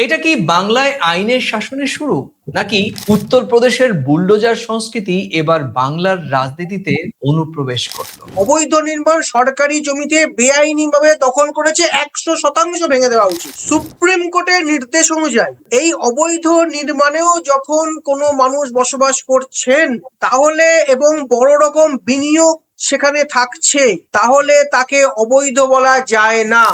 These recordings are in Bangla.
এটা কি বাংলায় আইনের শাসনের শুরু, নাকি উত্তরপ্রদেশের বুলডোজার সংস্কৃতি এবার বাংলার রাজনীতিতে অনুপ্রবেশ করলো? অবৈধ নির্মাণ সরকারি জমিতে বেআইনিভাবে দখল করেছে, 100% ভেঙে দেওয়া উচিত। সুপ্রিম কোর্টের নির্দেশ অনুযায়ী এই অবৈধ নির্মাণেও যখন কোনো মানুষ বসবাস করছেন তাহলে এবং বড় রকম বিনিয়োগ সেখানে থাকছে, তাহলে তাকে অবৈধ বলা যায় না।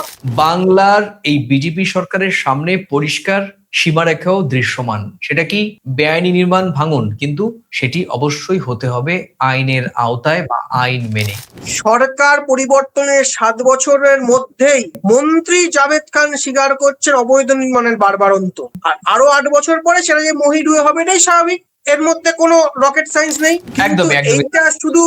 বাংলার এই বিজেপি সরকারের সামনে পরিষ্কার সীমারেখাও দৃশ্যমান। সেটা কি বেআইনি নির্মাণ ভাঙন, কিন্তু সেটি অবশ্যই হতে হবে আইনের আওতায় বা আইন মেনে। সরকার পরিবর্তনের 7 বছরের মধ্যেই মন্ত্রী জাভেদ খান স্বীকার করছেন অবৈধ নির্মাণের বারবারন্ত। আর আরো 8 বছর পরে সেটা যে মহিডুয়ে হবে এটাই স্বাভাবিক, এর মধ্যে কোনো রকেট সায়েন্স নেই। কিন্তু একদমই। এইটা শুধু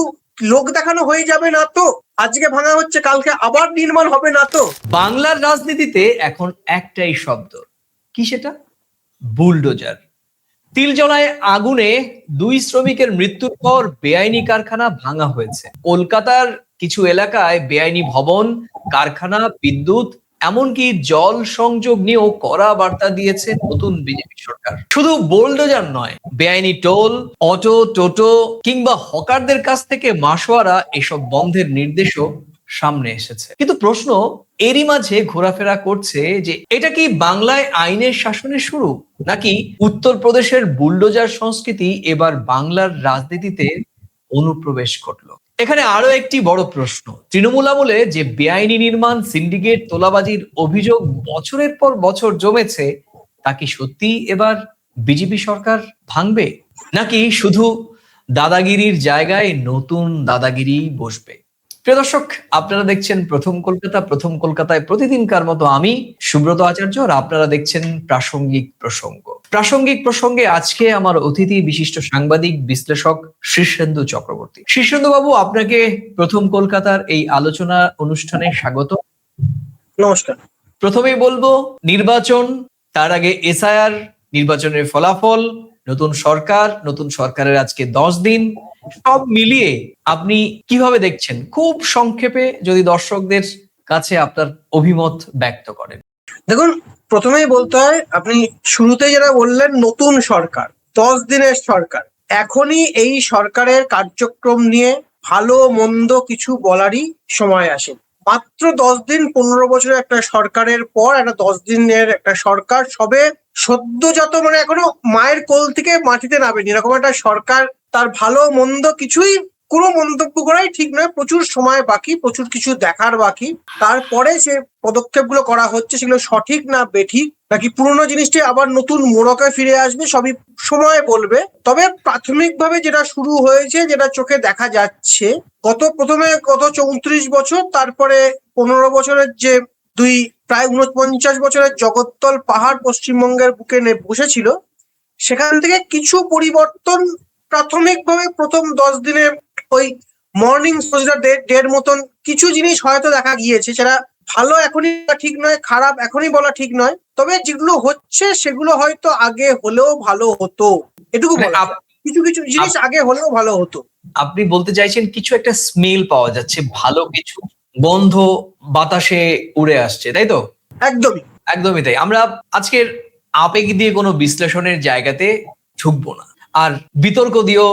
লোক দেখানো হয়ে যাবে না তো? আজকে ভাঙা হচ্ছে, কালকে আবার নির্মাণ হবে না তো? বাংলার রাজনীতিতে এখন একটাই শব্দ, কি সেটা? বুলডোজার। তিলজলায় আগুনে 2 শ্রমিকের মৃত্যুর পর বেআইনি কারখানা ভাঙা হয়েছে। কলকাতার কিছু এলাকায় বেআইনি ভবন, কারখানা, বিদ্যুৎ, এমনকি জল সংযোগ নিয়েও কড়া বার্তা দিয়েছে নতুন বিজেপি সরকার। শুধু বোলডোজার নয়, বেআইনি টোল, অটো, টোটো কিংবা হকারদের কাছ থেকে মাসোয়ারা এসব বন্ধের নির্দেশও সামনে এসেছে। কিন্তু প্রশ্ন এরই মাঝে ঘোরাফেরা করছে যে এটা কি বাংলায় আইনের শাসনের শুরু, নাকি উত্তরপ্রদেশের বুলডোজার সংস্কৃতি এবার বাংলার রাজনীতিতে অনুপ্রবেশ করলো? এখানে আরো একটি বড় প্রশ্ন, তৃণমূল আমলে যে বেআইনি নির্মাণ, সিন্ডিকেট, তোলাবাজির অভিযোগ বছরের পর বছর জমেছে, তা কি সত্যি এবার বিজেপি সরকার ভাঙবে, নাকি শুধু দাদাগিরির জায়গায় নতুন দাদাগিরি বসবে? প্রিয় দর্শক, আপনারা দেখছেন প্রথম কলকাতা। প্রথম কলকাতায় প্রতিদিনকার মতো আমি সুব্রত আচার্য, আর আপনারা দেখছেন প্রাসঙ্গিক প্রসঙ্গ। প্রাসঙ্গিক প্রসঙ্গে আজকে আমার অতিথি বিশিষ্ট সাংবাদিক বিশ্লেষক শীর্ষেন্দু চক্রবর্তী। শীর্ষেন্দু বাবু, আপনাকে প্রথম কলকাতার এই আলোচনা অনুষ্ঠানে স্বাগত। নমস্কার। প্রথমেই বলবো, নির্বাচন, তার আগে এসআইআর, নির্বাচনের ফলাফল, নতুন সরকার, নতুন সরকারের আজকে 10 দিন, সব মিলিয়ে আপনি কিভাবে দেখছেন? খুব সংক্ষেপে যদি দর্শকদের কাছে আপনার অভিমত ব্যক্ত করেন। দেখুন, প্রথমেই বলতে হয়, আপনি শুরুতে যেটা বললেন নতুন সরকার, 10 দিনের সরকার, এখনই এই সরকারের কার্যক্রম নিয়ে ভালো মন্দ কিছু বলারই সময় আসে। মাত্র 10 দিন, 15 বছরের একটা সরকারের পর একটা 10 দিনের একটা সরকার সবে সদ্যজাত, মানে এখনো মায়ের কোল থেকে মাটিতে নামেনি, এরকম একটা সরকার, তার ভালো মন্দ কিছুই কোনো মন্তব্য করাই ঠিক নয়। প্রচুর সময় বাকি, প্রচুর কিছু দেখার বাকি। তারপরে যে পদক্ষেপগুলো করা হচ্ছে সেগুলো সঠিক না বেঠিক, নাকি পুরোনো জিনিসটি আবার নতুন মোড়কে ফিরে আসবে, সবই সময় বলবে। তবে প্রাথমিকভাবে যেটা শুরু হয়েছে, যেটা চোখে দেখা যাচ্ছে, প্রথমে গত 34 বছর, তারপরে 15 বছরের যে প্রায় 49 বছরের জগদ্দল পাহাড় পশ্চিমবঙ্গের বুকে বসেছিল, সেখান থেকে কিছু পরিবর্তন প্রাথমিকভাবে প্রথম 10 দিনে ওই মর্নিং সোজা ডের মতন কিছু জিনিস হয়তো দেখা গিয়েছে। সেটা ভালো এখনই বলা ঠিক নয়, খারাপ এখনই বলা ঠিক নয়, তবে যেগুলো হচ্ছে সেগুলো হয়তো আগে হলেও ভালো হতো, এটুকু বলা যায়। কিছু কিছু জিনিস আগে হলেও ভালো হতো। আপনি বলতে চাইছেন কিছু একটা স্মেল পাওয়া যাচ্ছে, ভালো কিছু গন্ধ বাতাসে উড়ে আসছে, তাই তো? একদমই একদমই তাই। আমরা আজকের আবেগ দিয়ে কোনো বিশ্লেষণের জায়গাতে ঝুঁকবো না, আর বিতর্ক দিয়েও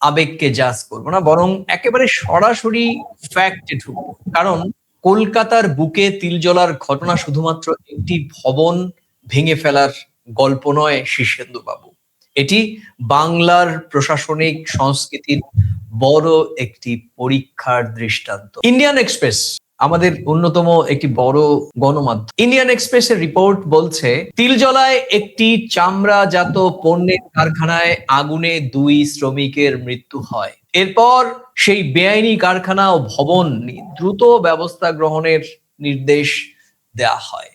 আবেগকে জাজ করবো না, বরং একেবারে সরাসরি ফ্যাক্টে ঢুকবো। কারণ কলকাতার বুকে তিলজলার ঘটনা শুধুমাত্র একটি ভবন ভেঙে ফেলার গল্প নয় শীর্ষেন্দু বাবু, এটি বাংলার প্রশাসনিক সংস্কৃতির বড় একটি পরীক্ষার দৃষ্টান্ত। ইন্ডিয়ান এক্সপ্রেস, আমাদের অন্যতম একটি বড় গণমাধ্যম, ইন্ডিয়ান এক্সপ্রেসের রিপোর্ট বলছে, তিলজলায় একটি চামড়াজাত পণ্যের কারখানায় আগুনে 2 শ্রমিকের মৃত্যু হয়। এরপর সেই বেআইনি কারখানা ও ভবন দ্রুত ব্যবস্থা গ্রহণের নির্দেশ দেয়া হয়।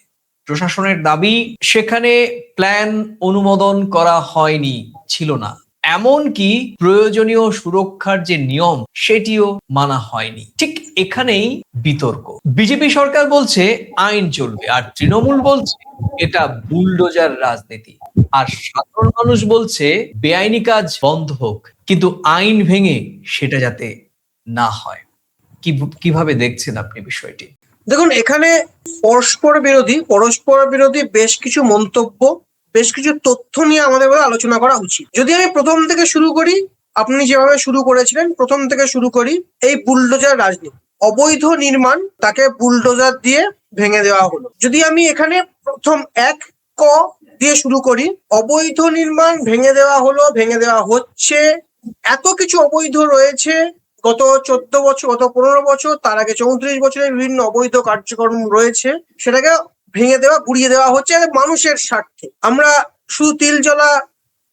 প্রশাসনের দাবি, সেখানে প্ল্যান অনুমোদন করা হয়নি, ছিল না, এমনকি প্রয়োজনীয় সুরক্ষার যে নিয়ম সেটিও মানা হয়নি। ঠিক এখানেই বিতর্ক। বিজেপি সরকার বলছে আইন চলবে, আর তৃণমূল বলছে এটা বুলডোজার রাজনীতি, আর সাধারণ মানুষ বলছে বেআইনি কাজ বন্ধ হোক, কিন্তু আইন ভেঙে সেটা যাতে না হয়। কিভাবে দেখছেন আপনি বিষয়টি? দেখুন, এখানে পরস্পর বিরোধী বেশ কিছু মন্তব্য, বেশ কিছু তথ্য নিয়ে আমাদের বলে আলোচনা করা উচিত। যদি আমি প্রথম থেকে শুরু করি, আপনি যেভাবে শুরু করেছিলেন, প্রথম থেকে শুরু করি। এই বুলডোজার রাজনীতি, অবৈধ নির্মাণ, তাকে বুলডোজার দিয়ে ভেঙে দেওয়া হলো। যদি আমি এখানে প্রথম এক ক দিয়ে শুরু করি, অবৈধ নির্মাণ ভেঙে দেওয়া হলো, ভেঙে দেওয়া হচ্ছে। এত কিছু অবৈধ রয়েছে গত 14 বছর, গত 15 বছর, তার আগে 34 বছরের বিভিন্ন অবৈধ কার্যক্রম রয়েছে, সেটাকে ভেঙে দেওয়া, গুড়িয়ে দেওয়া হচ্ছে মানুষের স্বার্থে। আমরা শুধু তিলজলা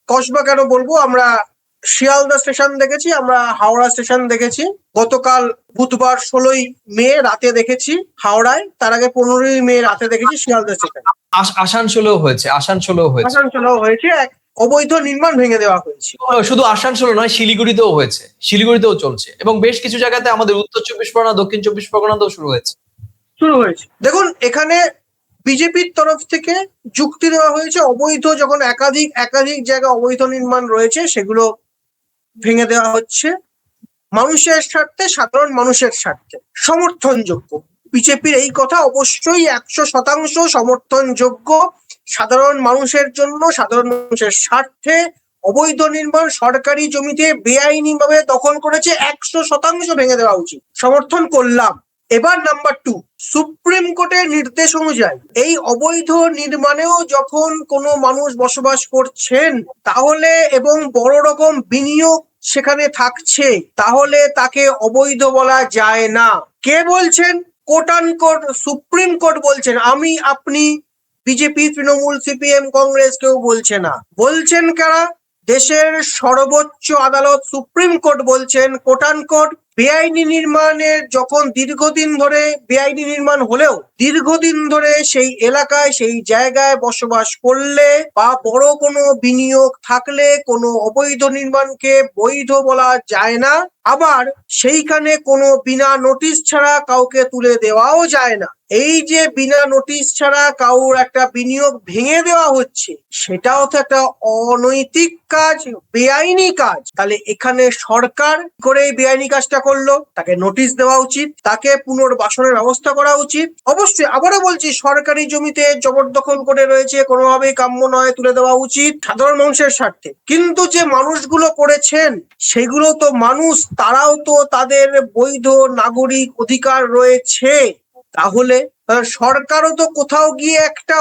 কসবা কেন বলবো, আমরা শিয়ালদা স্টেশন দেখেছি, আমরা হাওড়া স্টেশন দেখেছি। গতকাল বুধবার 16ই মে রাতে দেখেছি হাওড়ায়, তার আগে 15ই মে রাতে দেখেছি শিয়ালদা স্টেশন। আসানসোলেও হয়েছে। আসানসোলেও হয়েছে, এক অবৈধ নির্মাণ ভেঙে দেওয়া হয়েছে। শুধু আসানসোল নয়, শিলিগুড়িতেও হয়েছে, শিলিগুড়িতেও চলছে, এবং বেশ কিছু জায়গাতে আমাদের উত্তর 24 পরগনা, দক্ষিণ 24 পরগনাতেও শুরু হয়েছে। দেখুন, এখানে বিজেপির তরফ থেকে যুক্তি দেওয়া হয়েছে, অবৈধ যখন একাধিক জায়গায় অবৈধ নির্মাণ রয়েছে, সেগুলো ভেঙে দেওয়া হচ্ছে মানুষের স্বার্থে, সাধারণ মানুষের স্বার্থে। সমর্থনযোগ্য, বিজেপির এই কথা অবশ্যই 100% সমর্থনযোগ্য। সাধারণ মানুষের জন্য, সাধারণ মানুষের স্বার্থে অবৈধ নির্মাণ সরকারি জমিতে বেআইনিভাবে দখল করেছে, 100% ভেঙে দেওয়া উচিত, সমর্থন করলাম। এবার নাম্বার 2, সুপ্রিম কোর্টের নির্দেশ অনুযায়ী এই অবৈধ নির্মাণেও যখন কোনো মানুষ বসবাস করছেন, তাহলে এবং বড় রকম বিনিয়োগ সেখানে থাকছে, তাহলে তাকে অবৈধ বলা যায় না। কে বলছেন? কোট আনকোট সুপ্রিম কোর্ট বলছেন, আমি, আপনি, বিজেপি, তৃণমূল, সিপিএম, কংগ্রেস কেউ বলছে না। বলছেন কারা? দেশের সর্বোচ্চ আদালত সুপ্রিম কোর্ট বলছেন, কোট আনকোট, বেআইনি নির্মাণের যখন দীর্ঘদিন ধরে বেআইনি নির্মাণ হলেও দীর্ঘদিন ধরে সেই এলাকায়, সেই জায়গায় বসবাস করলে বা বড় কোনো বিনিয়োগ থাকলে কোনো অবৈধ নির্মাণকে বৈধ বলা যায় না। আবার সেইখানে কোনো বিনা নোটিশ ছাড়া কাউকে তুলে দেওয়াও যায় না। এই যে বিনা নোটিশ ছাড়া কাউর একটা বিনিয়োগ ভেঙে দেওয়া হচ্ছে, সেটাও তো একটা অনৈতিক কাজ, বেআইনি কাজ। তাহলে এখানে সরকার করে এই বেআইনি কাজটা করলো, তাকে নোটিশ দেওয়া উচিত, তাকে পুনর্বাসনের ব্যবস্থা করা উচিত। অবশ্যই আবারও বলছি, সরকারি জমিতে জবরদখল করে রয়েছে, কোনোভাবেই কাম্য নয়, তুলে দেওয়া উচিত সাধারণ মানুষের স্বার্থে। কিন্তু যে মানুষগুলো করেছেন সেগুলো তো মানুষ, তারাও তো তাদের বৈধ নাগরিক অধিকার রয়েছে। তাহলে সরকারও তো কোথাও গিয়ে একটা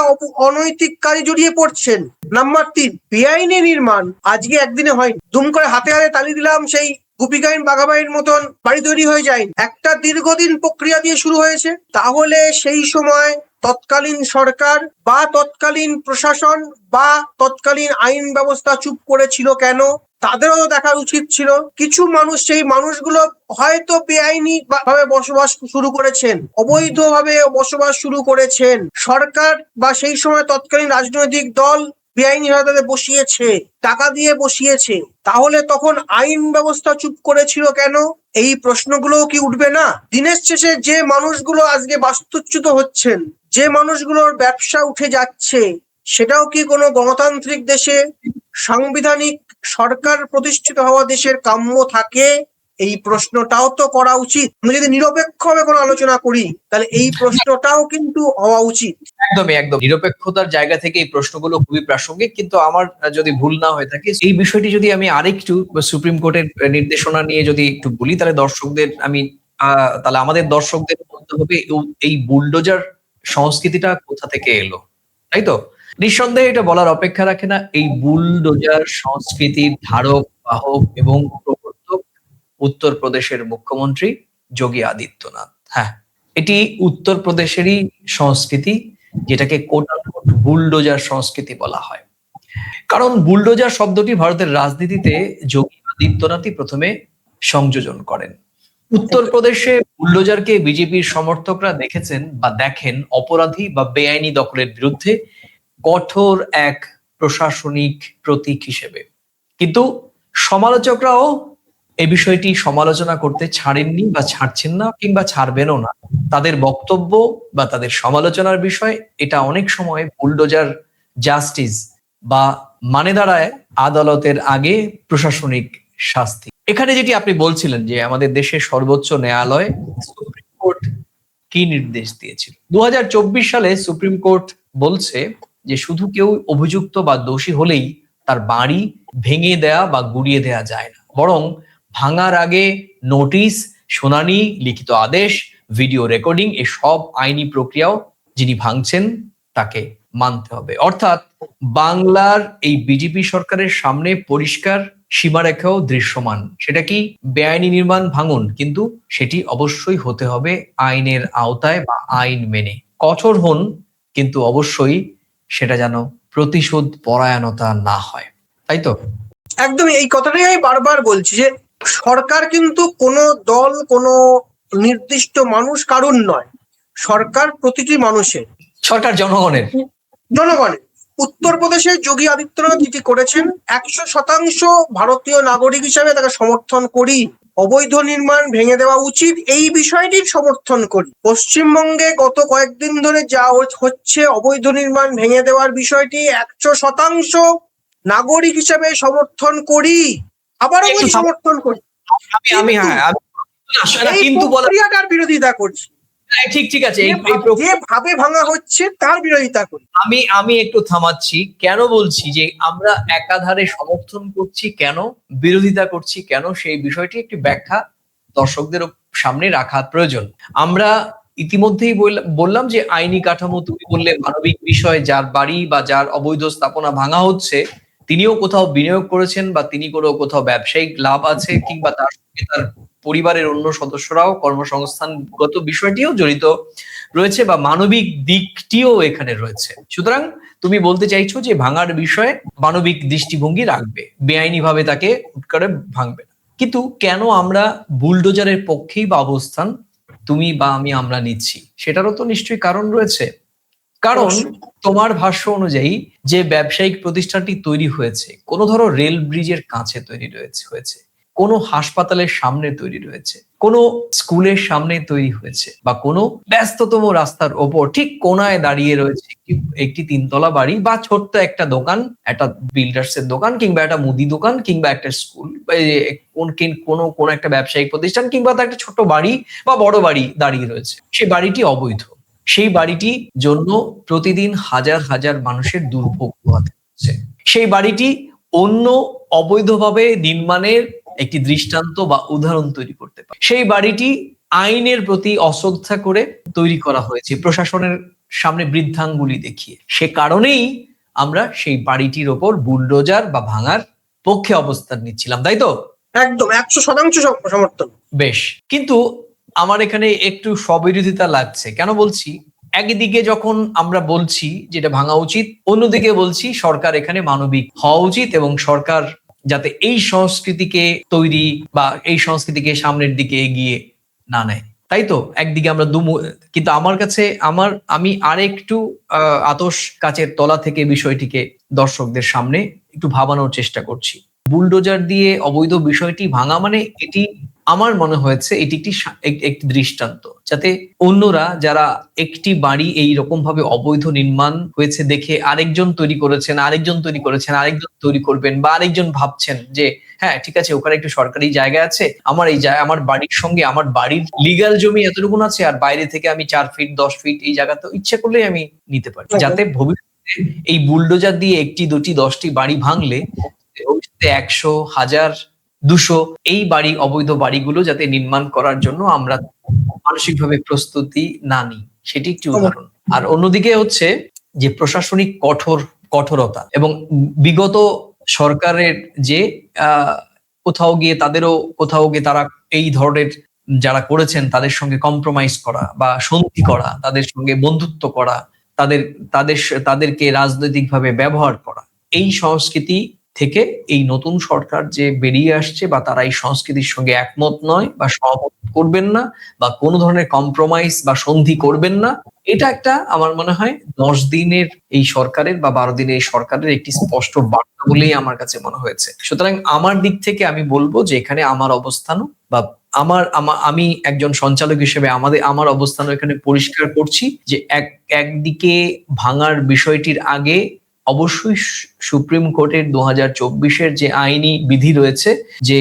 অনৈতিক কাজে জড়িয়ে পড়ছেন। নাম্বার 3, বেআইনি নির্মাণ আজকে একদিনে হয়নি। দুম করে হাতে হাতে তালি দিলাম, সেই গুপিকাইন বাঘাবাইয়ের মতন বাড়ি তৈরি হয়ে যায়। একটা দীর্ঘদিন প্রক্রিয়া দিয়ে শুরু হয়েছে। তাহলে সেই সময় তৎকালীন সরকার বা তৎকালীন প্রশাসন বা তৎকালীন আইন ব্যবস্থা চুপ করেছিল কেন? তাদেরও দেখা উচিত ছিল। কিছু মানুষ, সেই মানুষগুলো হয়তো বেআইনি ভাবে বসবাস শুরু করেছেন, অবৈধভাবে বসবাস শুরু করেছেন, সরকার বা সেই সময় তৎকালীন রাজনৈতিক দল বেআইনি ভাবে তাদের বসিয়েছে, টাকা দিয়ে বসিয়েছে। তাহলে তখন আইন ব্যবস্থা চুপ করেছিল কেন? এই প্রশ্নগুলোও কি উঠবে না? দিনের শেষে যে মানুষগুলো আজকে বাস্তুচ্যুত হচ্ছেন, যে মানুষগুলোর ব্যবসা উঠে যাচ্ছে, সেটাও কি কোনো গণতান্ত্রিক দেশে, সাংবিধানিক সরকার প্রতিষ্ঠিত হওয়া দেশের কাম্য থাকে? এই প্রশ্নটাও তো করা উচিত। আমরা যদি নিরপেক্ষভাবে কোনো আলোচনা করি, তাহলে এই প্রশ্নটাও কিন্তু হওয়া উচিত। একদমই, একদম নিরপেক্ষতার জায়গা থেকে এই প্রশ্নগুলো খুবই প্রাসঙ্গিক। কিন্তু আমার যদি ভুল না হয়ে থাকে, এই বিষয়টি যদি আমি আরেকটু সুপ্রিম কোর্টের নির্দেশনা নিয়ে যদি একটু বলি, তাহলে দর্শকদের আমি তাহলে আমাদের দর্শকদের বলতে হবে এই বুলডোজার সংস্কৃতিটা কোথা থেকে এলো, তাই তো? নিঃসন্দেহে এটা বলার অপেক্ষা রাখে না, এই বুলডোজার সংস্কৃতির ধারক বাহক এবং প্রবর্তক উত্তরপ্রদেশের মুখ্যমন্ত্রী যোগী আদিত্যনাথ। হ্যাঁ, এটি উত্তরপ্রদেশেরই সংস্কৃতি, যেটাকে কোট আনকোট বুলডোজার সংস্কৃতি বলা হয়। কারণ বুলডোজার শব্দটি ভারতের রাজনীতিতে যোগী আদিত্যনাথই প্রথমে সংযোজন করেন। উত্তরপ্রদেশে বুলডোজারকে বিজেপির সমর্থকরা দেখেছেন বা দেখেন অপরাধী বা বেআইনি দখলের বিরুদ্ধে কঠোর এক প্রশাসনিক প্রতীক হিসেবে। কিন্তু সমালোচকরাও এই বিষয়টি সমালোচনা করতে ছাড়েননি বা ছাড়ছেন না, কিংবা ছাড়বেনও না। তাদের বক্তব্য বা তাদের সমালোচনার বিষয় এটা অনেক সময় বুলডোজার জাস্টিস বা মানে দাঁড়ায় আদালতের আগে প্রশাসনিক শাস্তি। এখানে যেটি আপনি বলছিলেন যে আমাদের দেশের সর্বোচ্চ ন্যায়ালয় সুপ্রিম কোর্ট কি নির্দেশ দিয়েছিল। 2024 সালে সুপ্রিম কোর্ট বলছে যে শুধু কেউ অভিযুক্ত বা দোষী হলেই তার বাড়ি ভেঙে দেয়া বা গুড়িয়ে দেয়া যায় না, বরং ভাঙার আগে নোটিশ, শুনানি, লিখিত আদেশ, ভিডিও রেকর্ডিং এ সব আইনি প্রক্রিয়াও যিনি ভাঙছেন তাকে মানতে হবে। অর্থাৎ বাংলার এই বিজেপি সরকারের সামনে পরিষ্কার সীমারেখাও দৃশ্যমান। সেটা কি বেআইনি নির্মাণ ভাঙন, কিন্তু সেটি অবশ্যই হতে হবে আইনের আওতায় বা আইন মেনে। কঠোর হন, কিন্তু অবশ্যই সেটা যেন প্রতিশোধ পরায়ণতা না হয়, তাই তো? একদমই এই কথাটাই আমি বারবার বলছি যে সরকার কিন্তু কোনো দল, কোনো নির্দিষ্ট মানুষ কারুর নয়, সরকার প্রতিটি মানুষের, সরকার জনগণের। জনগণের। উত্তরপ্রদেশে যোগী আদিত্যনাথ যেটি করেছেন 100% ভারতীয় নাগরিক হিসাবে তাকে সমর্থন করি। অবৈধ নির্মাণ ভেঙে দেওয়া উচিত, এই বিষয়টির সমর্থন করি। পশ্চিমবঙ্গে গত কয়েকদিন ধরে যা হচ্ছে, অবৈধ নির্মাণ ভেঙে দেওয়ার বিষয়টি 100% নাগরিক হিসাবে সমর্থন করি, আবারও বলছি সমর্থন করি। এই প্রক্রিয়াটার বিরোধিতা করছি, ঠিক ঠিক আছে, যেভাবে ভাঙা হচ্ছে তার বিরোধিতা করি। আমি একটু থামাচ্ছি। কেন বলছি যে আমরা একাধারে সমর্থন করছি, কেন বিরোধিতা করছি, কেন সেই বিষয়টি একটি ব্যাখ্যা দর্শকদের সামনে রাখা প্রয়োজন। আমরা ইতিমধ্যেই বললাম যে আইনি কাঠামো, তুমি বললে মানবিক বিষয়, যার বাড়ি বা যার অবৈধ স্থাপনা ভাঙা হচ্ছে তিনিও কোথাও বিনিয়োগ করেছেন বা তিনি কোথাও ব্যবসায়িক লাভ আছে, কিংবা তার সঙ্গে তার পরিবারের অন্য সদস্যরাও কর্মসংস্থানগত বিষয়টিও জড়িত রয়েছে বা মানবিক দিকটিও এখানে রয়েছে। সুতরাং তুমি বলতে চাইছো যে ভাঙার বিষয়ে মানবিক দৃষ্টিভঙ্গি রাখবে, বেআইনি ভাবে তাকে হুট করে ভাঙবে না। কিন্তু কেন আমরা বুলডোজারের পক্ষেই বা অবস্থান তুমি বা আমরা নিচ্ছি, সেটারও তো নিশ্চয়ই কারণ রয়েছে। কারণ তোমার ভাষ্য অনুযায়ী যে ব্যবসায়িক প্রতিষ্ঠানটি তৈরি হয়েছে কোনো ধরো রেল ব্রিজের কাছে তৈরি হয়েছে, কোনো হাসপাতালের সামনে তৈরি রয়েছে, কোনো স্কুলের সামনে তৈরি হয়েছে, বা কোনো ব্যস্ততম রাস্তার ওপর ঠিক কোনায় দাঁড়িয়ে রয়েছে একটি 3 তলা বাড়ি বা ছোট্ট একটা দোকান, একটা বিল্ডার্স এর দোকান, কিংবা একটা মুদি দোকান, কিংবা একটা স্কুল, কোনো একটা ব্যবসায়িক প্রতিষ্ঠান, কিংবা একটা ছোট্ট বাড়ি বা বড় বাড়ি দাঁড়িয়ে রয়েছে, সেই বাড়িটি অবৈধ। সেই বাড়িটির জন্য প্রতিদিন হাজার হাজার মানুষের দুর্ভোগ পোহাতে হচ্ছে। সেই বাড়িটি অন্য অবৈধভাবে নির্মাণের একটি দৃষ্টান্ত বা উদাহরণ তৈরি করতে পারে। সেই বাড়িটি আইনের প্রতি অশ্রদ্ধা করে তৈরি করা হয়েছে, প্রশাসনের সামনে বৃদ্ধাঙ্গুলি দেখিয়ে। সে কারণেই আমরা সেই বাড়িটির ওপর বুলডোজার বা ভাঙার পক্ষে অবস্থান নিচ্ছিলাম, তাই তো? একদম 100% সমর্থন। বেশ, কিন্তু আমার এখানে একটু স্ববিরোধিতা লাগছে। কেন বলছি? একদিকে যখন আমরা বলছি যেটা ভাঙা উচিত, অন্যদিকে বলছি সরকার এখানে মানবিক হওয়া উচিত এবং সরকার যাতে এই সংস্কৃতিকে তৈরি বা এই সংস্কৃতিকে সামনের দিকে এগিয়ে না নেয়, তাই তো? একদিকে আমরা কিন্তু আমার কাছে আমি আরেকটু আতশ কাচের তলা থেকে বিষয়টিকে দর্শকদের সামনে একটু ভাবানোর চেষ্টা করছি। বুলডোজার দিয়ে অবৈধ বিষয়টি ভাঙা মানে এটি আমার মনে হয়েছে এটি একটি দৃষ্টান্ত, যাতে অন্যরা যারা একটি বাড়ি এই রকম ভাবে অবৈধ নির্মাণ হয়েছে দেখে আরেকজন তৈরি করেছেন, আরেকজন তৈরি করবেন, বা আরেকজন ভাবছেন যে হ্যাঁ ঠিক আছে, ওখানে একটু সরকারি জায়গা আছে, আমার বাড়ির সঙ্গে আমার বাড়ির লিগ্যাল জমি এতটুকুন আছে, আর বাইরে থেকে আমি 4 ফিট 10 ফিট এই জায়গা তো ইচ্ছে করলেই আমি নিতে পারি, যাতে ভবিষ্যতে এই বুলডোজার দিয়ে 1টি 2টি 10টি বাড়ি ভাঙলে ভবিষ্যতে 100, 1000, 200 এই অবৈধ বাড়িগুলো যাতে নির্মাণ করার জন্য আমরা মানসিকভাবে প্রস্তুতি না নিই, সেটি একটি উদাহরণ। আর অন্যদিকে হচ্ছে যে প্রশাসনিক কঠোরতা এবং বিগত সরকারের যে কোথাও গিয়ে তারা এই ধরনের যারা করেছেন তাদের সঙ্গে কম্প্রোমাইজ করা বা সন্ধি করা, তাদের সঙ্গে বন্ধুত্ব করা, তাদেরকে রাজনৈতিকভাবে ব্যবহার করা, এই সংস্কৃতি থেকে এই নতুন সরকার যে বেরিয়ে আসছে বা তারা এই সংস্কৃতির সঙ্গে একমত নয় বা সহমত করবেন না বা কোনো ধরনের কম্প্রোমাইজ বা সন্ধি করবেন না, এটা একটা আমার মনে হয় 10 দিনের এই সরকারের বা 12 দিনের এই সরকারের একটি স্পষ্ট বার্তা বলেই আমার কাছে মনে হয়েছে। সুতরাং আমার দিক থেকে আমি বলবো যে এখানে আমার অবস্থানও বা আমি একজন সঞ্চালক হিসেবে আমার অবস্থান এখানে পরিষ্কার করছি যে একদিকে ভাঙার বিষয়টির আগে অবশ্যই সুপ্রিম কোর্টের 2024-এর যে আইনি বিধি রয়েছে, যে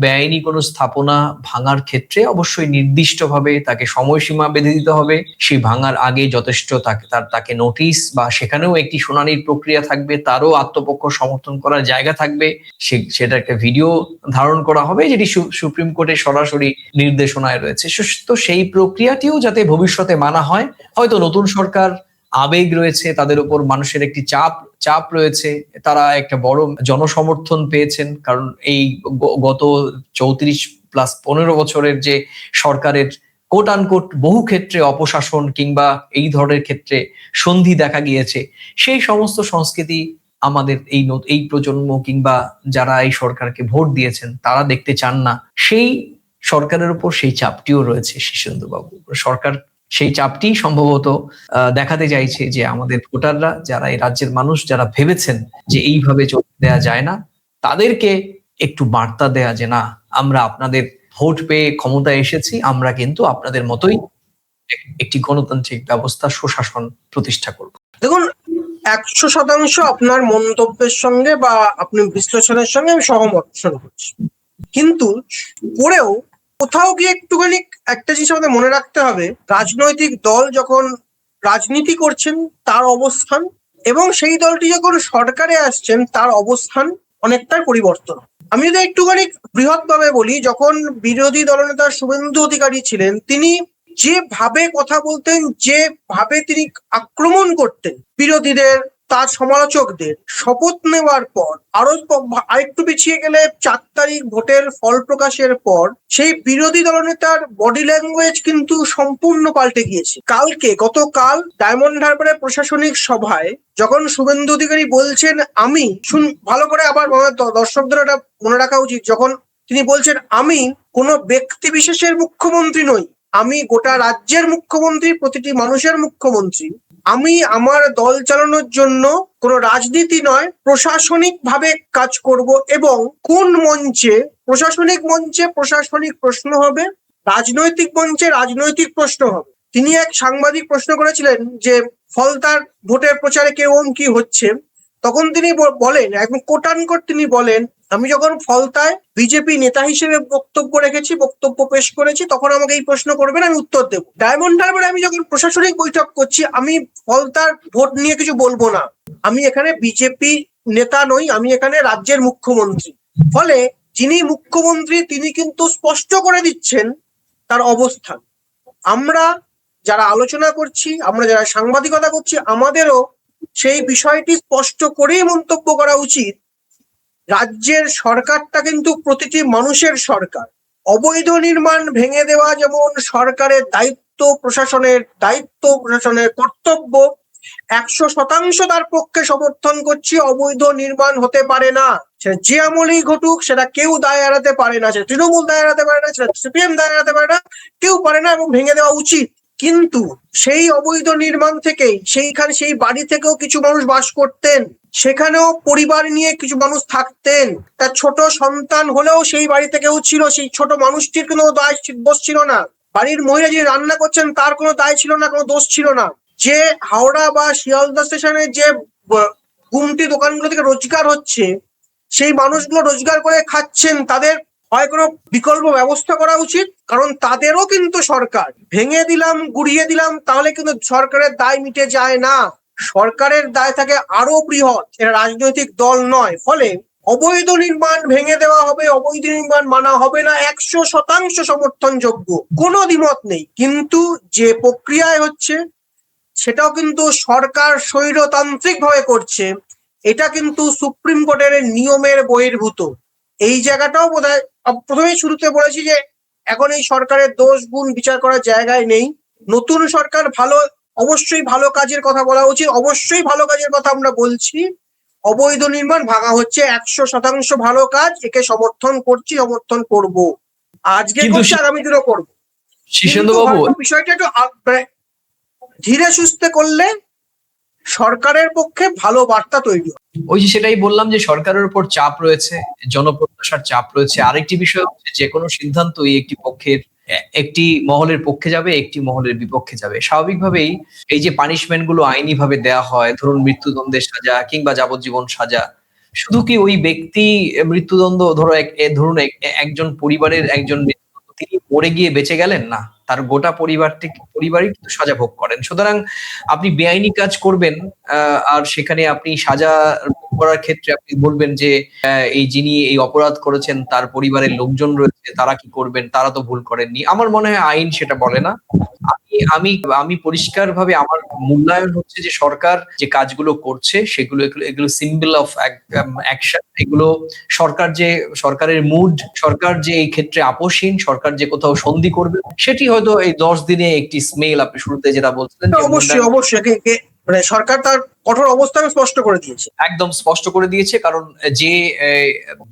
বেআইনি কোনো স্থাপনা ভাঙার ক্ষেত্রে অবশ্যই নির্দিষ্টভাবে তাকে সময়সীমা বেঁধে দিতে হবে। সেই ভাঙার আগে যথেষ্ট তাকে নোটিশ বা সেখানেও একটি শুনানির প্রক্রিয়া থাকবে, তারও আত্মপক্ষ সমর্থন করার জায়গা থাকবে, সেটা একটা ভিডিও ধারণ করা হবে যেটি সুপ্রিম কোর্টের সরাসরি নির্দেশনায় রয়েছে। তো সেই প্রক্রিয়াটিও যাতে ভবিষ্যতে মানা হয়। হয়তো নতুন সরকার, আবেগ রয়েছে তাদের উপর, মানুষের একটি চাপ রয়েছে, তারা একটা বড় জনসমর্থন পেয়েছেন, কারণ এই গত 34+15 বছরের যে সরকারের কোট আনকোট বহু ক্ষেত্রে অপশাসন কিংবা এই ধরনের ক্ষেত্রে সন্ধি দেখা গিয়েছে, সেই সমস্ত সংস্কৃতি আমাদের এই প্রজন্ম কিংবা যারা এই সরকারকে ভোট দিয়েছেন তারা দেখতে চান না। সেই সরকারের উপর সেই চাপটিও রয়েছে শীর্ষেন্দু বাবু। সরকার সেই চাপটি সম্ভবত দেখাতে চাইছে যে আমাদের ভোটাররা, যারা এই রাজ্যের মানুষ, যারা ভেবেছেন যে এইভাবে চলতে দেয়া যায় না, তাদেরকে একটু বার্তা দেয়া যে না, আমরা আপনাদের ভোট পেয়ে ক্ষমতায় এসেছি, আমরা কিন্তু আপনাদের মতোই একটি গণতান্ত্রিক ব্যবস্থা, সুশাসন প্রতিষ্ঠা করব। দেখুন, 100% আপনার মন্তব্যের সঙ্গে বা আপনি বিশ্লেষণের সঙ্গে আমি সহমত পোষণ করছি, কিন্তু পরেও কোথাও গিয়ে একটুখানি একটা জিনিস আমাদের মনে রাখতে হবে, রাজনৈতিক দল যখন রাজনীতি করছেন তার অবস্থান এবং সেই দলটি যখন সরকারে আসছেন তার অবস্থান অনেকটাই পরিবর্তন। আমি যদি একটুখানি বৃহৎভাবে বলি, যখন বিরোধী দলনেতা শুভেন্দু অধিকারী ছিলেন, তিনি যেভাবে কথা বলতেন, যেভাবে তিনি আক্রমণ করতেন বিরোধীদের, তার সমালোচকদের, শপথ নেওয়ার পর আরেকটু পিছিয়ে গেলে 4 তারিখ ভোটের ফল প্রকাশের পর সেই বিরোধী দলনেতার বডি ল্যাঙ্গুয়েজ কিন্তু সম্পূর্ণ পাল্টে গিয়েছে। গতকাল ডায়মন্ড হারবারের প্রশাসনিক সভায় যখন শুভেন্দু অধিকারী বলছেন, ভালো করে আবার দর্শকদের এটা মনে রাখা উচিত, যখন তিনি বলছেন আমি কোনো ব্যক্তি বিশেষের মুখ্যমন্ত্রী নই, আমি গোটা রাজ্যের মুখ্যমন্ত্রী, প্রতিটি মানুষের মুখ্যমন্ত্রী, আমি আমার দল চালানোর জন্য কোনো রাজনীতি নয়, প্রশাসনিক ভাবে কাজ করব, এবং কোন মঞ্চে, প্রশাসনিক মঞ্চে প্রশাসনিক প্রশ্ন হবে, রাজনৈতিক মঞ্চে রাজনৈতিক প্রশ্ন হবে। তিনি এক সাংবাদিক প্রশ্ন করেছিলেন যে ফলতার ভোটের প্রচারে কেমন কি হচ্ছে, তখন তিনি বলেন, একদম কোটানকোট তিনি বলেন, আমি যখন ফলতায় বিজেপি নেতা হিসেবে বক্তব্য পেশ করেছি, তখন আমাকে এই প্রশ্ন করবেন, আমি উত্তর দেব। ডায়মন্ড হারবারে আমি যখন প্রশাসনিক বৈঠক করছি, আমি ফলতার ভোট নিয়ে কিছু বলবো না, আমি এখানে বিজেপি নেতা নই, আমি এখানে রাজ্যের মুখ্যমন্ত্রী। ফলে যিনি মুখ্যমন্ত্রী তিনি কিন্তু স্পষ্ট করে দিচ্ছেন তার অবস্থান। আমরা যারা আলোচনা করছি, আমরা যারা সাংবাদিকতা করছি, আমাদেরও সেই বিষয়টি স্পষ্ট করেই মন্তব্য করা উচিত। রাজ্যের সরকারটা কিন্তু প্রতিটি মানুষের সরকার। অবৈধ নির্মাণ ভেঙে দেওয়া যেমন সরকারের দায়িত্ব, প্রশাসনের কর্তব্য, 100% তার পক্ষে সমর্থন করছি। অবৈধ নির্মাণ হতে পারে না, সেটা যে আমলেই ঘটুক, সেটা কেউ দায় এড়াতে পারে না, সেটা তৃণমূল দায় এড়াতে পারে না, সেটা সিপিএম দায় এড়াতে পারে না, কেউ পারে না, এবং ভেঙে দেওয়া উচিত। কিন্তু সেই অবৈধ নির্মাণ থেকেই সেই বাড়ি থেকেও কিছু মানুষ বাস করতেন, সেখানেও পরিবার নিয়ে কিছু মানুষ থাকতেন, তার ছোট সন্তান হলেও সেই বাড়িতে কেউ ছিল, সেই ছোট মানুষটির কোনো দোষ ছিল না। বাড়ির মহিলা যিনি রান্না করছেন তার কোনো দায় ছিল না, কোনো দোষ ছিল না। যে হাওড়া বা শিয়ালদা স্টেশনে যে গুমটি দোকানগুলো থেকে রোজগার হচ্ছে, সেই মানুষগুলো রোজগার করে খাচ্ছেন, তাদের হয় কোনো বিকল্প ব্যবস্থা করা উচিত, কারণ তাদেরও কিন্তু সরকার ভেঙে দিলাম, গুড়িয়ে দিলাম, তাহলে কিন্তু সরকারের দায় মিটে যায় না, সরকারের দায় থাকে আরো বৃহৎ, এটা রাজনৈতিক দল নয়। ফলে অবৈধ নির্মাণ ভেঙে দেওয়া হবে, অবৈধ নির্মাণ মানা হবে না, 100% সমর্থনযোগ্য, কোনো দ্বিমত নেই। কিন্তু যে প্রক্রিয়ায় হচ্ছে সেটাও কিন্তু সরকার স্বৈরতান্ত্রিক ভাবে করছে, এটা কিন্তু সুপ্রিম কোর্টের নিয়মের বহির্ভূত। এই জায়গাটাও বোধহয় প্রথমেই শুরুতে বলেছি যে এখন এই সরকারের দোষ গুণ বিচার করার জায়গায় নেই। নতুন সরকার অবশ্যই ভালো কাজের কথা বলা উচিত, অবশ্যই ভালো কাজের কথা আমরা বলছি। অবৈধ নির্মাণ ভাঙা হচ্ছে, 100% ভালো কাজ, একে সমর্থন করছি, সমর্থন করব, আজকে করছি, আগামী দিনও করবো। বিষয়টা একটু ধীরে সুস্থে করলে সরকারের পক্ষে ভালো বার্তা তৈরি হয়। ওই যে সেটাই বললাম যে সরকারের উপর চাপ রয়েছে, জনপ্রত্যাশার চাপ রয়েছে। আরেকটি বিষয় হচ্ছে যে কোনো সিদ্ধান্তই একটি পক্ষের একটি মহলের পক্ষে যাবে, একটি মহলের বিপক্ষে যাবে। স্বাভাবিকভাবেই এই যে পানিশমেন্ট গুলো আইনি ভাবে দেয়া হয়, ধরুন মৃত্যুদণ্ডের সাজা কিংবা যাবজ্জীবন সাজা, শুধু কি ওই ব্যক্তি মৃত্যুদণ্ড ধরো ধরুন একজন পরিবারের একজন তিনি মরে গিয়ে বেঁচে গেলেন না, তার গোটা পরিবারই কিন্তু সাজা ভোগ করেন। সুতরাং আপনি বেআইনি কাজ করবেন, আর সেখানে আপনি সাজা ভোগ করার ক্ষেত্রে আপনি বলবেন যে এই যিনি এই অপরাধ করেছেন তার পরিবারের লোকজন রয়েছে, তারা কি করবেন, তারা তো ভুল করেননি। আমার মনে হয় আইন সেটা বলে না। আমি আমি পরিষ্কারভাবে আমার মূল্যায়ন হচ্ছে যে সরকার যে কাজগুলো করছে সেগুলো এগুলো সিম্বল অফ অ্যাকশন। এগুলো সরকারের মুড, সরকার যে এই ক্ষেত্রে আপোষহীন, সরকার যে কোথাও সন্ধি করবে, সেটি হয়তো এই 10 দিনে একটি স্মেল, আপনি শুরুতে যেটা বলছিলেন যে অবশ্যই মানে সরকার তার কঠোর অবস্থান স্পষ্ট করে দিয়েছে, একদম স্পষ্ট করে দিয়েছে। কারণ যে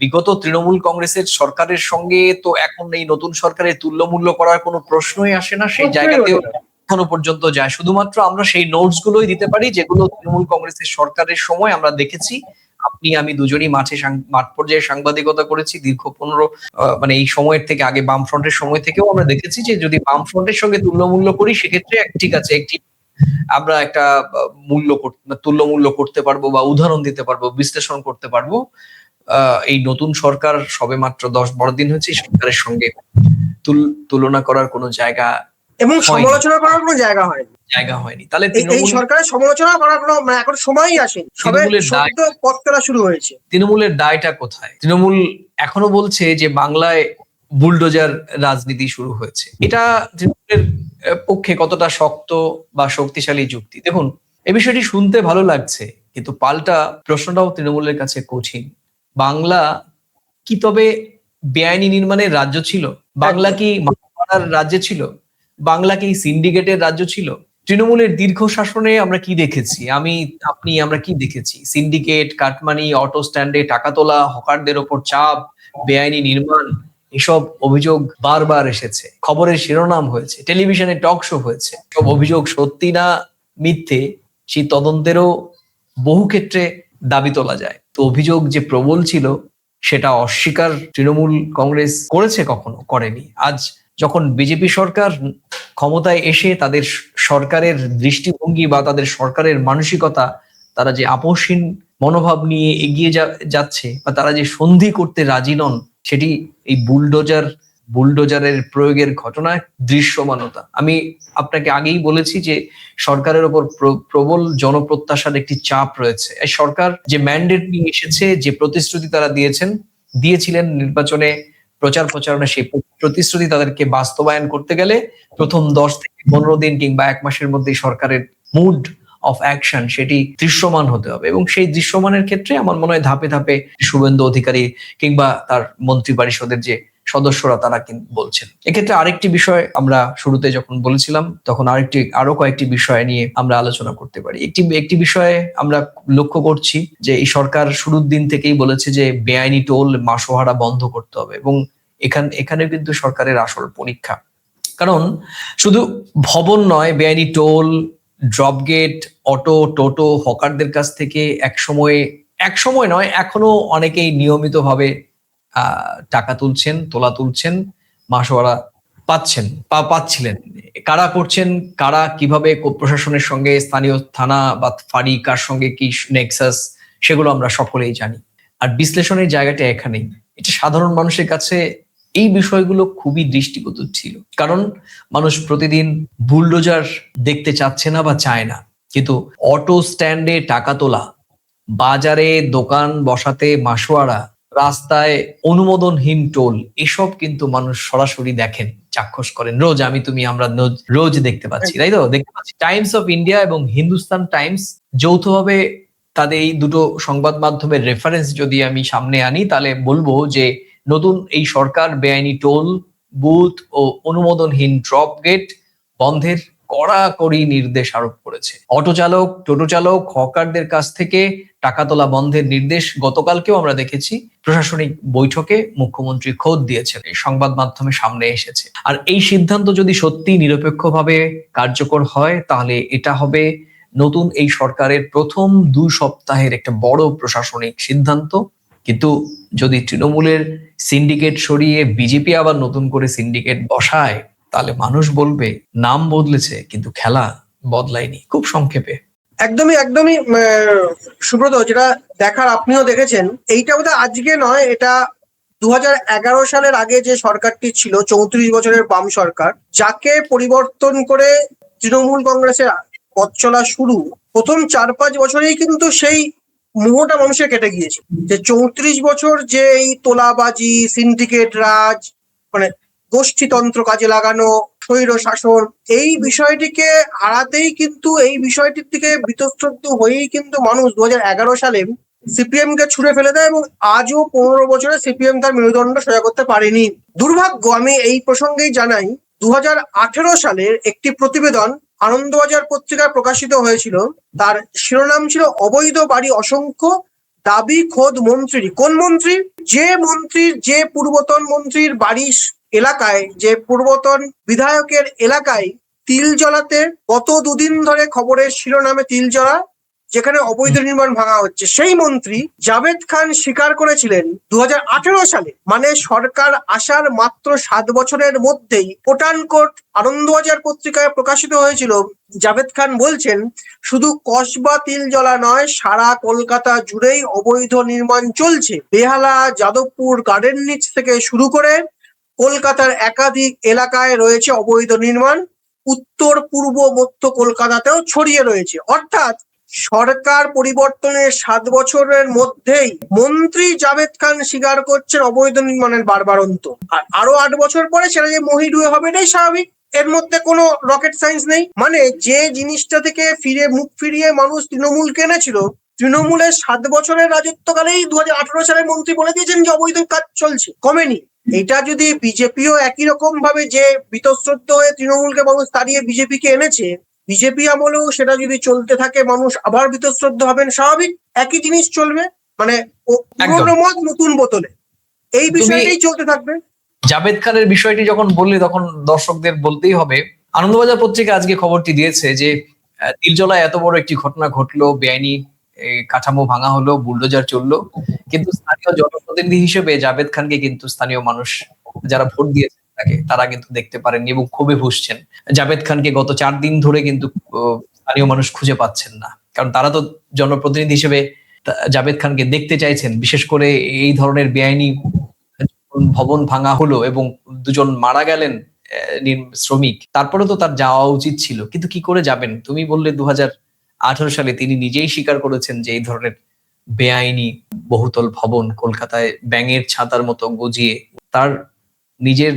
বিগত তৃণমূল কংগ্রেসের সরকারের সঙ্গে তো এখন এই নতুন সরকারের তুল্যমূল্য করার কোনো প্রশ্নই আসে না, সেই জায়গাতেও এখনো পর্যন্ত যায়। শুধুমাত্র আমরা সেই নোটস গুলোই দিতে পারি যেগুলো তৃণমূল কংগ্রেসের সরকারের সময় আমরা দেখেছি। আপনি আমি দুজনই মাঠ পর্যায়ে সাংবাদিকতা করেছি দীর্ঘ 15 মানে এই সময়ের থেকে আগে বামফ্রন্টের সময় থেকেও আমরা দেখেছি যে যদি বামফ্রন্টের সঙ্গে তুল্যমূল্য করি সেক্ষেত্রে ঠিক আছে, একটি আমরা একটা তুল্যমূল্য করতে পারবো বা উদাহরণ দিতে পারবো, বিশ্লেষণ করতে পারবো। এই নতুন সরকার সবেমাত্র 10-12 দিন হয়েছে, সরকারের সঙ্গে তুলনা করার কোনো জায়গা এবং সমালোচনা করার কোনো জায়গা হয়নি। তাহলে এই সরকারের সমালোচনা করার কোনো মানে এখন সময়ই আসেনি, সবে সদ্য পথ চলা শুরু হয়েছে। তৃণমূলের দায়টা কোথায়? তৃণমূল এখনো বলছে যে বাংলায় বুলডোজার রাজনীতি শুরু হয়েছে। এটা তৃণমূলের পক্ষে কতটা শক্ত বা শক্তিশালী যুক্তি? দেখুন, এই বিষয়টি শুনতে ভালো লাগছে, কিন্তু পাল্টা প্রশ্নটাও তৃণমূলের কাছে কঠিন। বাংলা কি তবে বেআইনি নির্মাণের রাজ্য ছিল? বাংলা কি মারার রাজ্য ছিল? বাংলা কি সিন্ডিকেটের রাজ্য ছিল? তৃণমূলের দীর্ঘ শাসনে আমরা কি দেখেছি? আমরা কি দেখেছি? সিন্ডিকেট, কাটমানি, অটো স্ট্যান্ডে টাকা তোলা, হকারদের ওপর চাপ, বেআইনি নির্মাণ, এসব অভিযোগ বারবার এসেছে, খবরের শিরোনাম হয়েছে, টেলিভিশনে টক শো হয়েছে। সব অভিযোগ সত্যি না মিথ্যে সেই তদন্তেরও বহু ক্ষেত্রে দাবি তোলা যায়। তো অভিযোগ যে প্রবল ছিল সেটা অস্বীকার তৃণমূল কংগ্রেস করেছে? কখনো করেনি। আজ যখন বিজেপি সরকার ক্ষমতায় এসে তাদের সরকারের দৃষ্টিভঙ্গি বা তাদের সরকারের মানসিকতা, তারা যে আপোষহীন মনোভাব নিয়ে এগিয়ে যাচ্ছে বা তারা যে সন্ধি করতে রাজি নন, সেটি এই বুলডোজারের প্রয়োগের ঘটনায় দৃশ্যমানতা। আমি আপনাকে আগেই বলেছি যে সরকারের উপর প্রবল জনপ্রত্যাশার একটি চাপ রয়েছে। এই সরকার যে ম্যান্ডেট নিয়ে এসেছে, যে প্রতিশ্রুতি তারা দিয়েছিলেন নির্বাচনে প্রচারণা, সেই প্রতিশ্রুতি তাদেরকে বাস্তবায়ন করতে গেলে প্রথম 10 থেকে 15 দিন কিংবা 1 মাসের মধ্যে সরকারের মুড অফ অ্যাকশন সেটি দৃশ্যমান হতে হবে। এবং সেই দৃশ্যমানের ক্ষেত্রে আমার মনে হয় ধাপে ধাপে শুভেন্দু অধিকারী কিংবা তার মন্ত্রী পরিষদের যে সদস্যরা তারা কিন্তু বলছেন। এক্ষেত্রে আরেকটি বিষয় আমরা শুরুতে যখন বলেছিলাম তখন আরো কয়েকটি বিষয় নিয়ে আমরা আলোচনা করতে পারি। একটি বিষয়ে আমরা লক্ষ্য করছি যে এই সরকার শুরুর দিন থেকেই বলেছে যে বেআইনি টোল মাসোহারা বন্ধ করতে হবে, এবং এখানে কিন্তু সরকারের আসল পরীক্ষা। কারণ শুধু ভবন নয়, বেআইনি টোল, ড্রপ গেট, অটো, টোটো, হকারদের কাছ থেকে এক সময় নয়, এখনো অনেকেই নিয়মিতভাবে টাকা তোলা তুলছেন, মাসোয়ারা পাচ্ছিলেন। কারা করছেন, কারা কিভাবে প্রশাসনের সঙ্গে, স্থানীয় থানা বা ফাঁড়ি কার সঙ্গে কি নেক্সাস, সেগুলো আমরা সকলেই জানি। আর বিশ্লেষণের জায়গাটা এখানেই। এটা সাধারণ মানুষের কাছে এই বিষয়গুলো খুবই দৃষ্টিগোচর ছিল, কারণ মানুষ প্রতিদিন বুলডোজার দেখতে চাচ্ছে না বা চায় না, কিন্তু অটো স্ট্যান্ডে টাকা তোলা, বাজারে দোকান বসাতে মাসোয়ারা, রাস্তায় অনুমোদনহীন টোল, এসব কিন্তু মানুষ সরাসরি দেখেন, চাক্ষুষ করেন। আমরা রোজ দেখতে পাচ্ছি, তাই তো? দেখতে পাচ্ছি টাইমস অফ ইন্ডিয়া এবং হিন্দুস্তান টাইমস যৌথভাবে তাদের এই দুটো সংবাদ মাধ্যমের রেফারেন্স যদি আমি সামনে আনি, তাহলে বলবো যে নতুন এই সরকার বেআইনি টোল বুথ ও অনুমোদনহীন ড্রপ গেট বন্ধের কড়াকড়ি নির্দেশ আরোপ করেছে। অটো চালক, টোটো চালক, হকারদের কাছ থেকে টাকা তোলা বন্ধের নির্দেশ গতকালকেও আমরা দেখেছি প্রশাসনিক বৈঠকে মুখ্যমন্ত্রী খোদ দিয়েছেন, এই সংবাদ মাধ্যমে সামনে এসেছে। আর এই সিদ্ধান্ত যদি সত্যি নিরপেক্ষভাবে কার্যকর হয়, তাহলে এটা হবে নতুন এই সরকারের প্রথম 2 সপ্তাহের একটা বড় প্রশাসনিক সিদ্ধান্ত, কিন্তু যদি তৃণমূলের সিন্ডিকেট সরিয়ে বিজেপি আবার নতুন করে সিন্ডিকেট বসায়, তাহলে মানুষ বলবে নাম বদলেছে কিন্তু খেলা বদলায়নি। খুব সংক্ষেপে। একদমই একদমই সুব্রত, যেটা দেখার আপনিও দেখেছেন, এইটা বোধহয় আজকে নয়, এটা 2011 সালের আগে যে সরকারটি ছিল 34 বছরের বাম সরকার, যাকে পরিবর্তন করে তৃণমূল কংগ্রেসের পথ চলা শুরু, প্রথম 4-5 বছরেই কিন্তু সেই মোহটা মানুষের কেটে গিয়েছে। যে 34 বছর যে এই তোলাবাজি, সিন্ডিকেট রাজ, মানে গোষ্ঠীতন্ত্র কাজে লাগানো, স্বৈর শাসন, এই বিষয়টিকে হারাতেই কিন্তু, এই বিষয়টির দিকে বীতশ্রদ্ধ হয়েই কিন্তু মানুষ 2011 সালে সিপিএম কে ছুড়ে ফেলে দেয়, এবং আজও 15 বছরে সিপিএম তার মেরুদণ্ড সোজা করতে পারেনি। দুর্ভাগ্য, আমি এই প্রসঙ্গেই জানাই, 2018 সালের একটি প্রতিবেদন আনন্দবাজার পত্রিকায় প্রকাশিত হয়েছিল। তার শিরোনাম ছিল অবৈধ বাড়ি অসংখ্য, দাবি খোদ মন্ত্রী। কোন মন্ত্রী? যে মন্ত্রীর, যে পূর্বতন মন্ত্রীর বাড়ির এলাকায়, যে পূর্বতন বিধায়কের এলাকায় তিল জ্বলাতে গত 2 দিন ধরে খবরের শিরোনামে তিল জ্বলা, যেখানে অবৈধ নির্মাণ ভাঙা হচ্ছে, সেই মন্ত্রী জাভেদ খান স্বীকার করেছিলেন 2018 সালে, মানে সরকার আসার মাত্র 7 বছরের মধ্যেই, কোটানকোট আনন্দবাজার পত্রিকায় প্রকাশিত হয়েছিল। জাভেদ খান বলছেন, শুধু কসবা তিল জ্বলা নয়, সারা কলকাতা জুড়েই অবৈধ নির্মাণ চলছে। বেহালা, যাদবপুর, গার্ডেন রিচ থেকে শুরু করে কলকাতার একাধিক এলাকায় রয়েছে অবৈধ নির্মাণ, উত্তর পূর্ব মধ্য কলকাতাতেও ছড়িয়ে রয়েছে। অর্থাৎ সরকার পরিবর্তনের 7 বছরের মধ্যেই মন্ত্রী জাভেদ খান স্বীকার করছেন অবৈধ নির্মাণের বারবারন্ত। আর আরো 8 বছর পরে সেটা যে মহিডুয়ে হবে, এটাই স্বাভাবিক, এর মধ্যে কোনো রকেট সায়েন্স নেই। মানে যে জিনিসটা থেকে মুখ ফিরিয়ে মানুষ তৃণমূল কেনেছিল, তৃণমূলের 7 বছরের রাজত্বকালেই 2018 সালের মন্ত্রী বলে দিয়েছেন যে অবৈধ কাজ চলছে, কমেনি। এটা যদি বিজেপিও একই রকম ভাবে, যে বীতশ্রদ্ধ হয়ে তৃণমূলকে মানুষ তাড়িয়ে বিজেপিকে এনেছে, বিজেপি আমলেও সেটা যদি চলতে থাকে, মানুষ আবার বীতশ্রদ্ধ হবেন, স্বাভাবিক, একই জিনিস চলবে। মানে পুরনো মদ নতুন বোতলে, এই বিষয়টাই চলতে থাকবে। জাভেদ খানের বিষয়টি যখন বললি, তখন দর্শকদের বলতেই হবে, আনন্দবাজার পত্রিকা আজকে খবরটি দিয়েছে যে তিলজলায় এত বড় একটি ঘটনা ঘটলো, বেআইনি কাঠামো ভাঙা হলো, বুলডোজার চললো, কিন্তু স্থানীয় জনপ্রতিনিধি হিসেবে জাভেদ খানকে কিন্তু স্থানীয় মানুষ যারা ভোট দিয়েছে তাকে, তারা কিন্তু দেখতে পারেননি এবং ক্ষোভে ফুঁসছেন। জাভেদ খানকে গত 4 দিন ধরে কিন্তু স্থানীয় মানুষ খুঁজে পাচ্ছেন না, কারণ তারা তো জনপ্রতিনিধি হিসেবে জাভেদ খানকে দেখতে চাইছেন। বিশেষ করে এই ধরনের বেআইনি ভবন ভাঙা হলো এবং 2 জন মারা গেলেন শ্রমিক, তারপরে তো তার যাওয়া উচিত ছিল, কিন্তু কি করে যাবেন? তুমি বললে 2018 সালে তিনি নিজেই স্বীকার করেছেন যে এই ধরনের বেআইনি বহুতল ভবন কলকাতায় ব্যাঙের ছাতার মতো গজিয়ে তার নিজের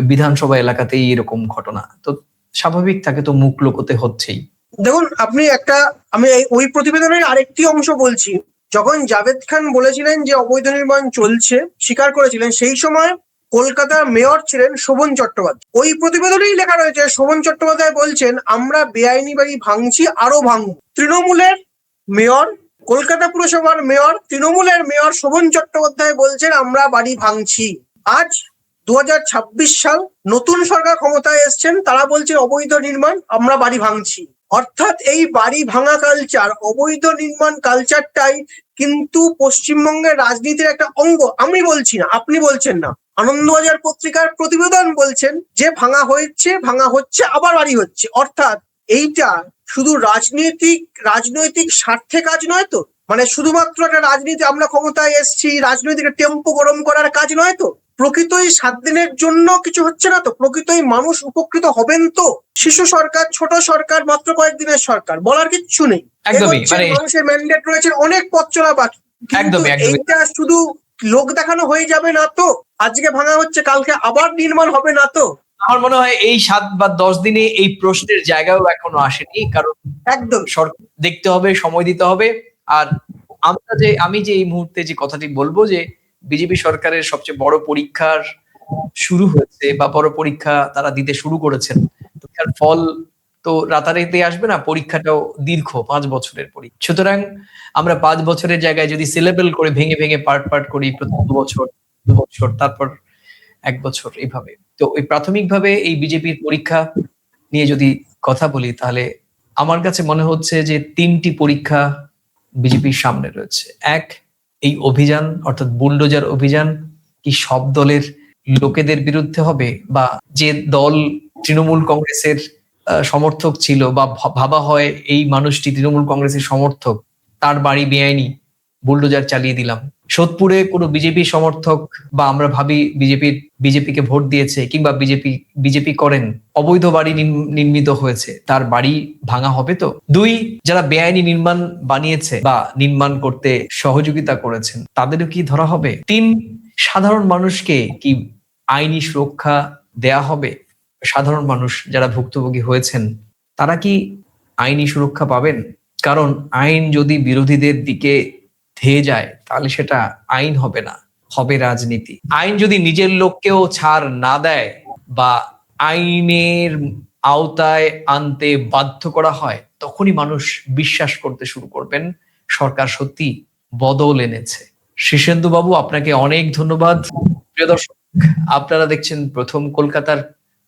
বিধানসভা এলাকাতেই এরকম ঘটনা, তো স্বাভাবিক তাকে তো মুখ লুকোতে হচ্ছেই। দেখুন, আমি ওই প্রতিবেদনের আরেকটি অংশ বলছি। যখন জাভেদ খান বলেছিলেন যে অবৈধ নির্মাণ চলছে, স্বীকার করেছিলেন, সেই সময় কলকাতার মেয়র ছিলেন শোভন চট্টোপাধ্যায়। ওই প্রতিবেদনেই লেখা রয়েছে, শোভন চট্টোপাধ্যায় বলছেন, আমরা বেআইনি বাড়ি ভাঙছি, আরো ভাঙবো। তৃণমূলের মেয়র, কলকাতা পুরসভার মেয়র, তৃণমূলের মেয়র শোভন চট্টোপাধ্যায় বলছেন আমরা বাড়ি ভাঙছি। আজ 2026 সাল, নতুন সরকার ক্ষমতায় এসছেন, তারা বলছেন অবৈধ নির্মাণ, আমরা বাড়ি ভাঙছি। অর্থাৎ এই বাড়ি ভাঙা কালচার, অবৈধ নির্মাণ কালচারটাই কিন্তু পশ্চিমবঙ্গের রাজনীতির একটা অঙ্গ। আমি বলছি না, আপনি বলছেন না, আনন্দবাজার পত্রিকার প্রতিবেদন বলছেন যে ভাঙা হচ্ছে, আবার বাড়ি হচ্ছে। অর্থাৎ এইটা শুধু রাজনৈতিক স্বার্থে কাজ নয় তো, মানে শুধুমাত্র একটা রাজনীতি, আমরা ক্ষমতায় এসছি, রাজনৈতিক টেম্পো গরম করার কাজ নয় তো, প্রকৃতই 7 দিনের জন্য কিছু হচ্ছে না তো, প্রকৃতই মানুষ উপকৃত হবেন তো। শিশু সরকার, ছোট সরকার, মাত্র কয়েকদিনের সরকার, বলার কিচ্ছু নেই। একদমই, মানে মানুষের ম্যান্ডেট রয়েছে, অনেক পথ চলা বাকি। একদমই এইটা শুধু লোক দেখানো হয়ে যাবে না তো, আজকে ভাঙা হচ্ছে কালকে আবার নির্মাণ হবে না তো। আমার মনে হয় এই 7 বা 10 দিনে এই প্রশ্নের জায়গাও এখনো আসেনি, কারণ একদম সরকার দেখতে হবে, সময় দিতে হবে। আর আমি যে এই মুহূর্তে যে কথাটি বলবো, যে বিজেপি সরকারের সবচেয়ে বড় পরীক্ষার শুরু হয়েছে, বা বড় পরীক্ষা তারা দিতে শুরু করেছেন। পরীক্ষার ফল তো রাতারাতি আসবে না, পরীক্ষাটাও দীর্ঘ 5 বছরের পরীক্ষা। সুতরাং আমরা 5 বছরের জায়গায় যদি সিলেবেল করে ভেঙে ভেঙে পার্ট করি, প্রথম 2 বছর, 2 বছর, তারপর 1 বছর, এইভাবে, তো ওই প্রাথমিকভাবে এই বিজেপির পরীক্ষা নিয়ে যদি কথা বলি, তাহলে আমার কাছে মনে হচ্ছে যে 3টি পরীক্ষা বিজেপির সামনে রয়েছে। 1, এই অভিযান অর্থাৎ বুলডোজার অভিযান কি সব দলের লোকেদের বিরুদ্ধে হবে, বা যে দল তৃণমূল কংগ্রেসের সমর্থক ছিল বা ভাবা হয় এই মানুষটি তৃণমূল কংগ্রেসের সমর্থক, তার বাড়ি বেআইনি বুলডোজার চালিয়ে দিলাম। সোদপুরে কোনো বিজেপি সমর্থক বা আমরা ভাবি বিজেপিকে ভোট দিয়েছে কিংবা বিজেপি করেন, অবৈধ বাড়ি নির্মিত হয়েছে, তার বাড়ি ভাঙা হবে তো? 2, যারা বেআইনি নির্মাণ বানিয়েছে বা নির্মাণ করতে সহযোগিতা করেছেন তাদেরও কি ধরা হবে? 3, সাধারণ মানুষকে কি আইনি সুরক্ষা দেয়া হবে? সাধারণ মানুষ যারা ভুক্তভোগী হয়েছেন তারা কি আইনি সুরক্ষা পাবেন? কারণ আইন যদি বিরোধীদের দিকে ধেয়ে যায় তাহলে সেটা আইন হবে না, হবে রাজনীতি। আইন যদি নিজের লোককেও ছাড় না দেয় বা আইনের আওতায় আনতে বাধ্য করা হয়, তখনই মানুষ বিশ্বাস করতে শুরু করবেন সরকার সত্যি বদল এনেছে। শীর্ষেন্দু বাবু, আপনাকে অনেক ধন্যবাদ। প্রিয় দর্শক, আপনারা দেখছেন প্রথম কলকাতার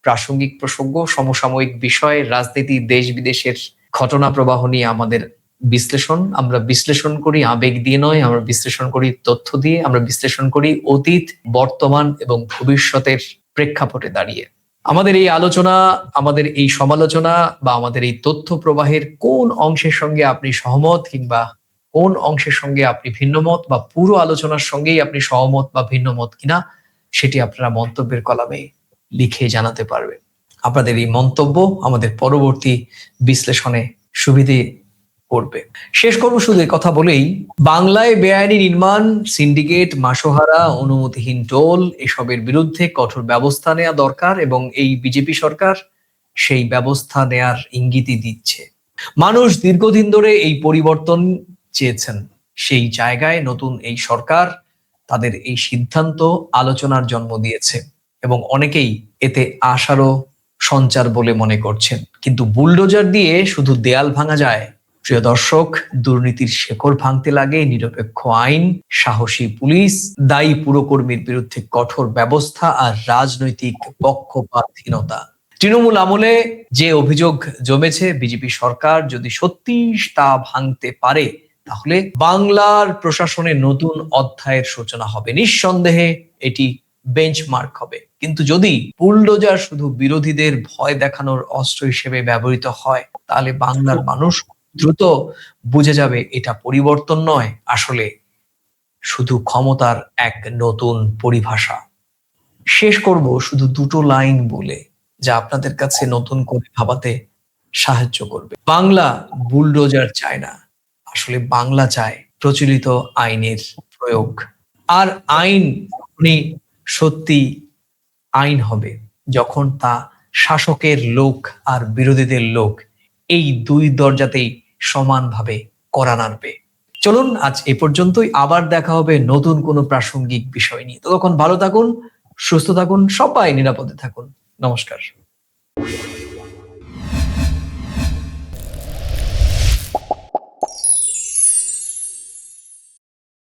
প্রাসঙ্গিক প্রসঙ্গ, সমসাময়িক বিষয়, রাজনীতি, দেশ বিদেশের ঘটনা প্রবাহ নিয়ে আমাদের বিশ্লেষণ। আমরা বিশ্লেষণ করি আবেগ দিয়ে নয়, আমরা বিশ্লেষণ করি তথ্য দিয়ে, আমরা বিশ্লেষণ করি অতীত, বর্তমান এবং ভবিষ্যতের প্রেক্ষাপটে দাঁড়িয়ে। আমাদের এই আলোচনা, আমাদের এই সমালোচনা বা আমাদের এই তথ্য প্রবাহের কোন অংশের সঙ্গে আপনি সহমত কিংবা কোন অংশের সঙ্গে আপনি ভিন্নমত, বা পুরো আলোচনার সঙ্গেই আপনি সহমত বা ভিন্নমত কিনা, সেটি আপনারা মন্তব্যের কলামে লিখে জানাতে পারবেন। আপনাদের এই মন্তব্য আমাদের পরবর্তী বিশ্লেষণে সুবিধে করবে। শেষ করবো শুধু কথা বলেই, বাংলায় বেআইনি নির্মাণ, সিন্ডিকেট, মাসোহারা, অনুমতিহীন টোল, এসবের বিরুদ্ধে কঠোর ব্যবস্থা নেওয়া দরকার এবং এই বিজেপি সরকার সেই ব্যবস্থা নেয়ার ইঙ্গিতই দিচ্ছে। মানুষ দীর্ঘদিন ধরে এই পরিবর্তন চেয়েছেন, সেই জায়গায় নতুন এই সরকার তাদের এই সিদ্ধান্ত আলোচনার জন্ম দিয়েছে এবং অনেকেই এতে আশারও সঞ্চার বলে মনে করছেন। কিন্তু বুলডোজার দিয়ে শুধু দেয়াল ভাঙা যায়? প্রিয় দর্শক, দুর্নীতির শেকড় ভাঙতে লাগে নিরপেক্ষ আইন, সাহসী পুলিশ, দায়ী পুরকর্মীর বিরুদ্ধে কঠোর ব্যবস্থা আর রাজনৈতিক পক্ষপাতহীনতা। তৃণমূল আমলে যে অভিযোগ জমেছে, বিজেপি সরকার যদি সত্যি তা ভাঙতে পারে তাহলে বাংলার প্রশাসনে নতুন অধ্যায়ের সূচনা হবে। নিঃসন্দেহে এটি বেঞ্চমার্ক হবে। কিন্তু যদি বুলডোজার শুধু বিরোধীদের ভয় দেখানোর অস্ত্র হিসেবে ব্যবহৃত হয়, তাহলে বাংলার মানুষ দ্রুত বুঝে যাবে এটা পরিবর্তন নয়, আসলে শুধু ক্ষমতার এক নতুন পরিভাষা। শেষ করব শুধু 2টো লাইন বলে, যা আপনাদের কাছে নতুন করে ভাবাতে সাহায্য করবে। বাংলা বুলডোজার চায় না, আসলে বাংলা চায় প্রচলিত আইনের প্রয়োগ। আর আইন সত্যি আইন হবে যখন তা শাসকের লোক আর বিরোধীদের লোক, এই 2 দরজাতেই সমানভাবে কড়া নাড়বে। চলুন আজ এ পর্যন্তই, আবার দেখা হবে নতুন কোনো প্রাসঙ্গিক বিষয় নিয়ে। ততক্ষণ ভালো থাকুন, সুস্থ থাকুন, সবাই নিরাপদে থাকুন। নমস্কার।